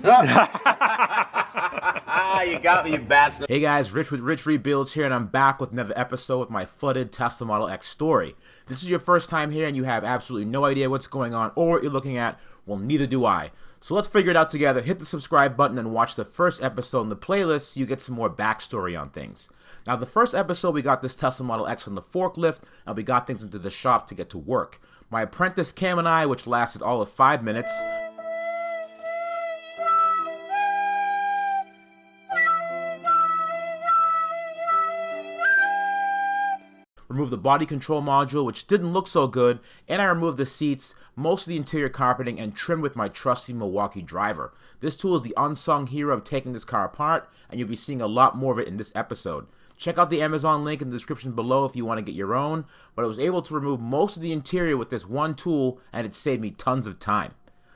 You got me, you bastard. Hey guys, Rich with Rich Rebuilds here, and I'm back with another episode with my flooded Tesla Model X story. If this is your first time here and you have absolutely no idea what's going on or what you're looking at, well, neither do I. So let's figure it out together. Hit the subscribe button and watch the first episode in the playlist so you get some more backstory on things. Now, the first episode, we got this Tesla Model X on the forklift, and we got things into the shop to get to work. My apprentice Cam and I, which lasted all of 5 minutes, removed the body control module, which didn't look so good, and I removed the seats, most of the interior carpeting, and trimmed with my trusty Milwaukee driver. This tool is the unsung hero of taking this car apart, and you'll be seeing a lot more of it in this episode. Check out the Amazon link in the description below if you want to get your own, but I was able to remove most of the interior with this one tool, and it saved me tons of time.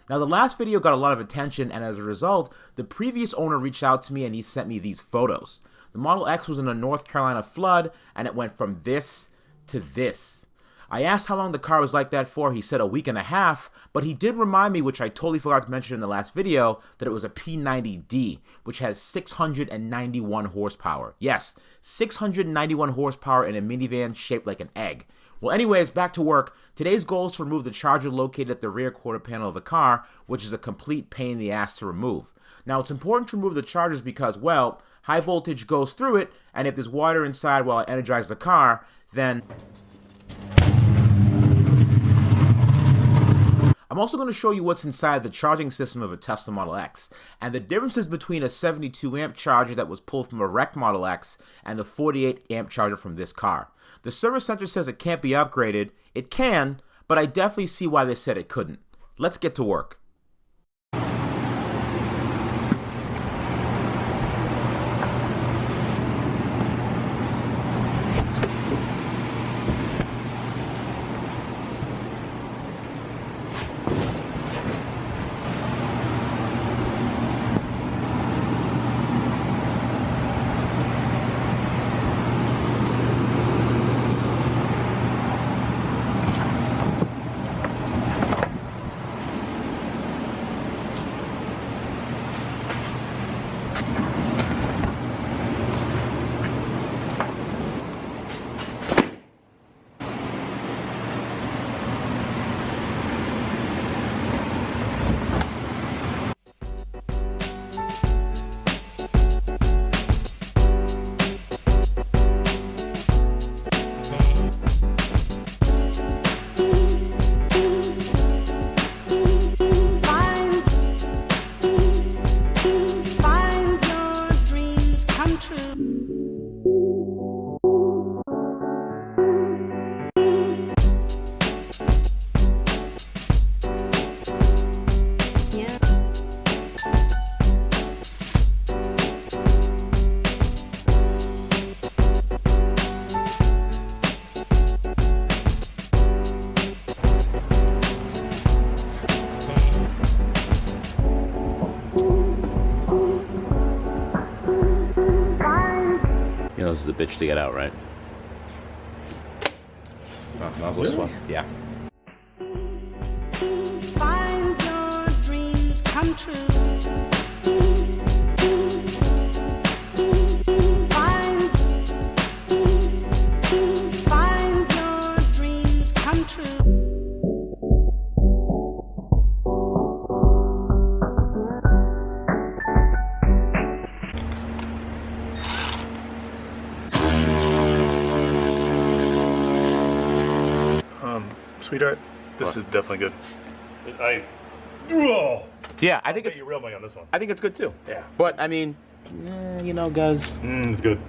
Now, the last video got a lot of attention, and as a result, the previous owner reached out to me and he sent me these photos. The Model X was in a North Carolina flood, and it went from this to this. I asked how long the car was like that for. He said a week and a half, but he did remind me, which I totally forgot to mention in the last video, that it was a P90D, which has 691 horsepower. Yes, 691 horsepower in a minivan shaped like an egg. Well, anyways, back to work. Today's goal is to remove the charger located at the rear quarter panel of the car, which is a complete pain in the ass to remove. Now, it's important to remove the chargers because, well, high voltage goes through it, and if there's water inside while I energize the car, then I'm also going to show you what's inside the charging system of a Tesla Model X, and the differences between a 72 amp charger that was pulled from a wrecked Model X and the 48 amp charger from this car. The service center says it can't be upgraded. It can, but I definitely see why they said it couldn't. Let's get to work. You know this is a bitch to get out, right? Oh, might as well swap. Yeah. Find your dreams come true. Find your dreams come true. Sweetheart, this is definitely good. Yeah, I think it's your real money on this one. I think it's good too. Yeah. But I mean, you know, guys. It's good.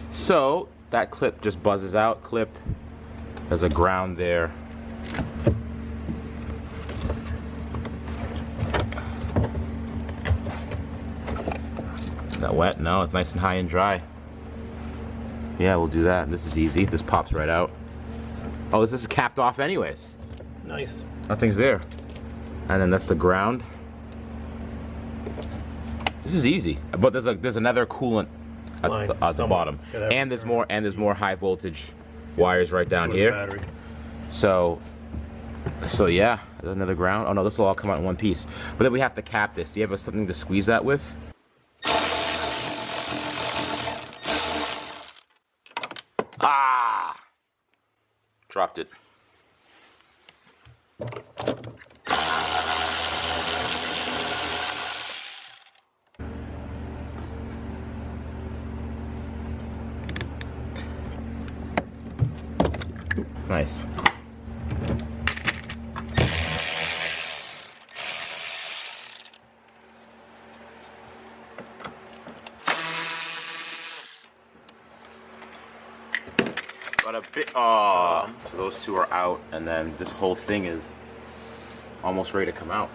So that clip just buzzes out. Clip. There's a ground there. Is that wet? No, it's nice and high and dry. Yeah, we'll do that. This is easy. This pops right out. Oh, this is capped off anyways. Nice. Nothing's there. And then that's the ground. This is easy. But there's another coolant at the bottom. And there's more high voltage wires right down here. Battery. So So yeah, another ground. Oh no, this will all come out in one piece. But then we have to cap this. Do you have something to squeeze that with? Ah! Dropped it. Nice. Got a bit. Oh, so those two are out, and then this whole thing is almost ready to come out.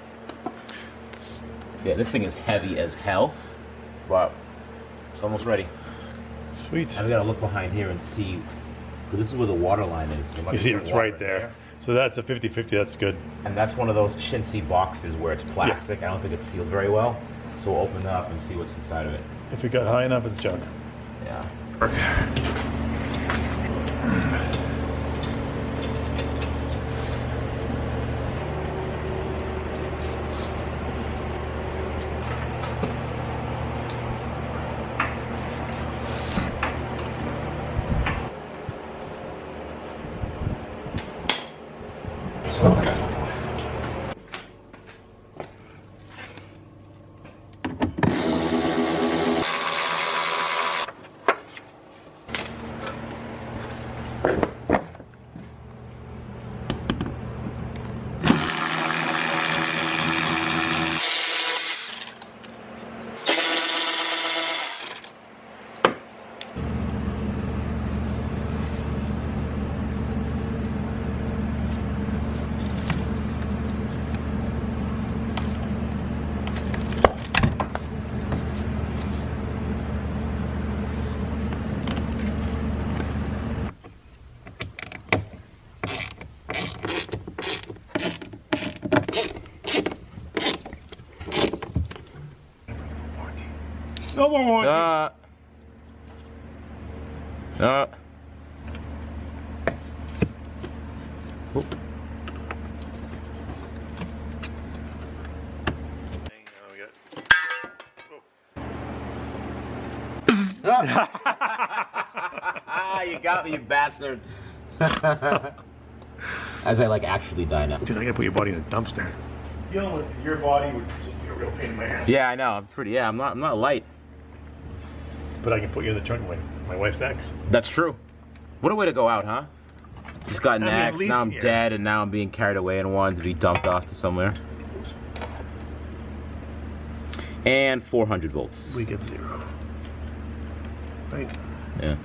Yeah, this thing is heavy as hell, but it's almost ready. Sweet. And we gotta look behind here and see. This is where the water line is. You see, it's right there. So that's a 50-50. That's good. And that's one of those chintzy boxes where it's plastic. Yeah. I don't think it's sealed very well. So we'll open that up and see what's inside of it. If it got high enough, it's junk. Yeah. No more warranty. Oop. You got me, you bastard. As I like actually die now. Dude, I gotta put your body in a dumpster. Dealing with your body would just be a real pain in my ass. Yeah, I know. I'm pretty. Yeah, I'm not light. But I can put you in the trunk of my wife's ex. That's true. What a way to go out, huh? Just got an ex, least, now I'm yeah. dead, and now I'm being carried away and wanted to be dumped off to somewhere. And 400 volts. We get 0. Right? Yeah.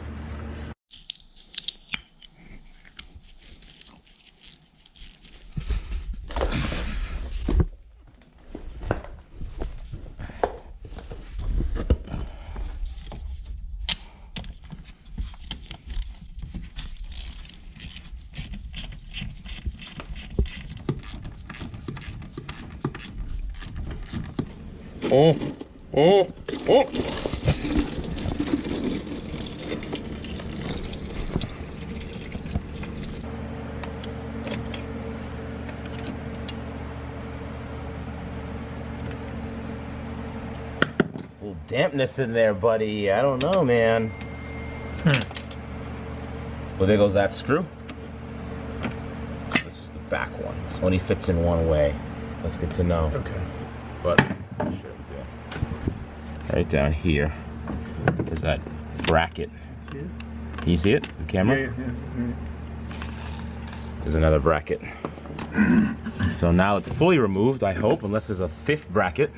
Oh, oh, oh. Little dampness in there, buddy. I don't know, man. Well, there goes that screw. This is the back one. This only fits in one way. That's good to know. Okay. But right down here is that bracket. See it? Can you see it? The camera? Yeah. There's another bracket. So now it's fully removed, I hope, unless there's a fifth bracket.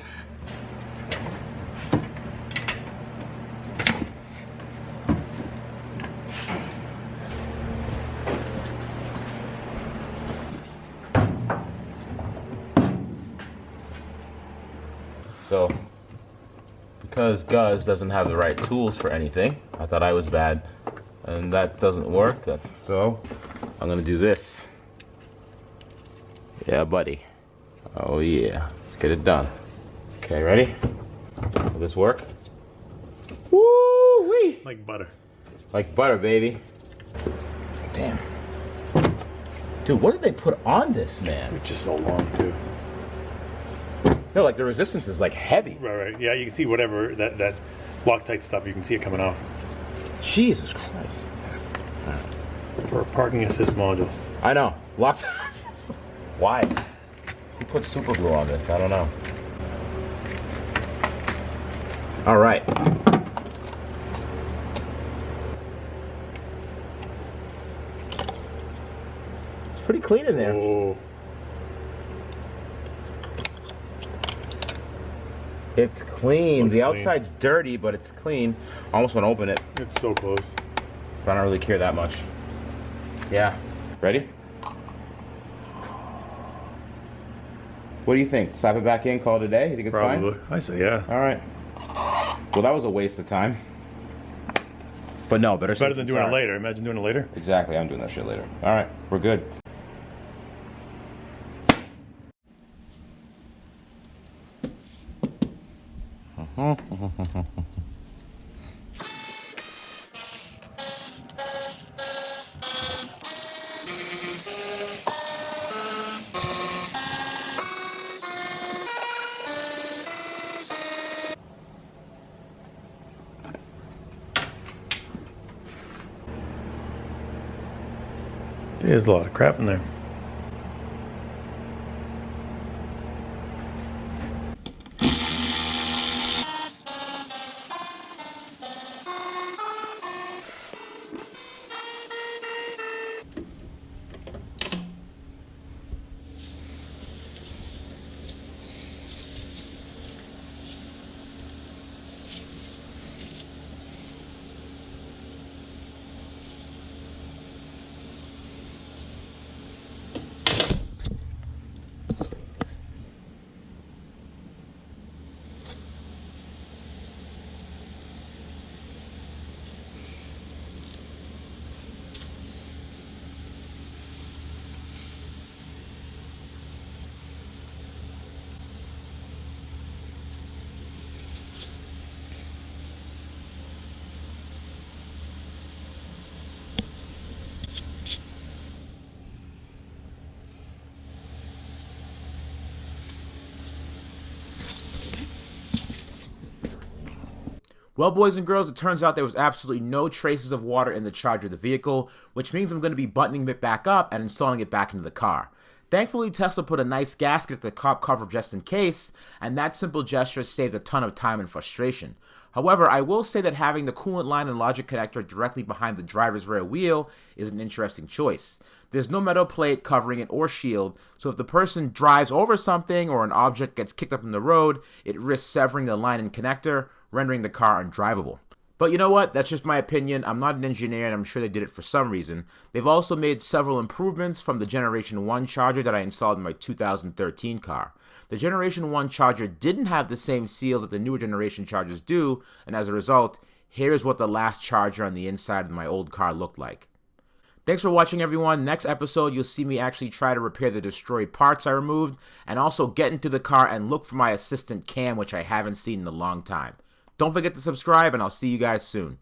So, because Guz doesn't have the right tools for anything, I thought I was bad, and that doesn't work, so I'm gonna do this. Yeah, buddy. Oh yeah, let's get it done. Okay, ready? Will this work? Woo-wee! Like butter. Like butter, baby. Damn. Dude, what did they put on this, man? It's just so long, too. No, like the resistance is like heavy. Right. Yeah, you can see whatever, that Loctite stuff, you can see it coming off. Jesus Christ. For a parking assist module. I know. Loctite. Why? Who put super glue on this? I don't know. All right. It's pretty clean in there. Oh. It's clean. Looks the clean. outside's dirty, but it's clean. Almost want to open it, It's so close. but I don't really care that much. Yeah. Ready? What do you think? Slap it back in, call it a day? You think it's Probably. fine? I say yeah. All right. Well, that was a waste of time. But no, better Better than doing it later. Imagine doing it later. Exactly. I'm doing that shit later. All right. We're good. There's a lot of crap in there. Well, boys and girls, it turns out there was absolutely no traces of water in the charger of the vehicle, which means I'm going to be buttoning it back up and installing it back into the car. Thankfully, Tesla put a nice gasket at the top cover just in case, and that simple gesture saved a ton of time and frustration. However, I will say that having the coolant line and logic connector directly behind the driver's rear wheel is an interesting choice. There's no metal plate covering it or shield, so if the person drives over something or an object gets kicked up in the road, it risks severing the line and connector, rendering the car undrivable. But you know what? That's just my opinion. I'm not an engineer, and I'm sure they did it for some reason. They've also made several improvements from the Generation 1 charger that I installed in my 2013 car. The Generation 1 charger didn't have the same seals that the newer generation chargers do, and as a result, here's what the last charger on the inside of my old car looked like. Thanks for watching, everyone. Next episode, you'll see me actually try to repair the destroyed parts I removed, and also get into the car and look for my assistant cam, which I haven't seen in a long time. Don't forget to subscribe, and I'll see you guys soon.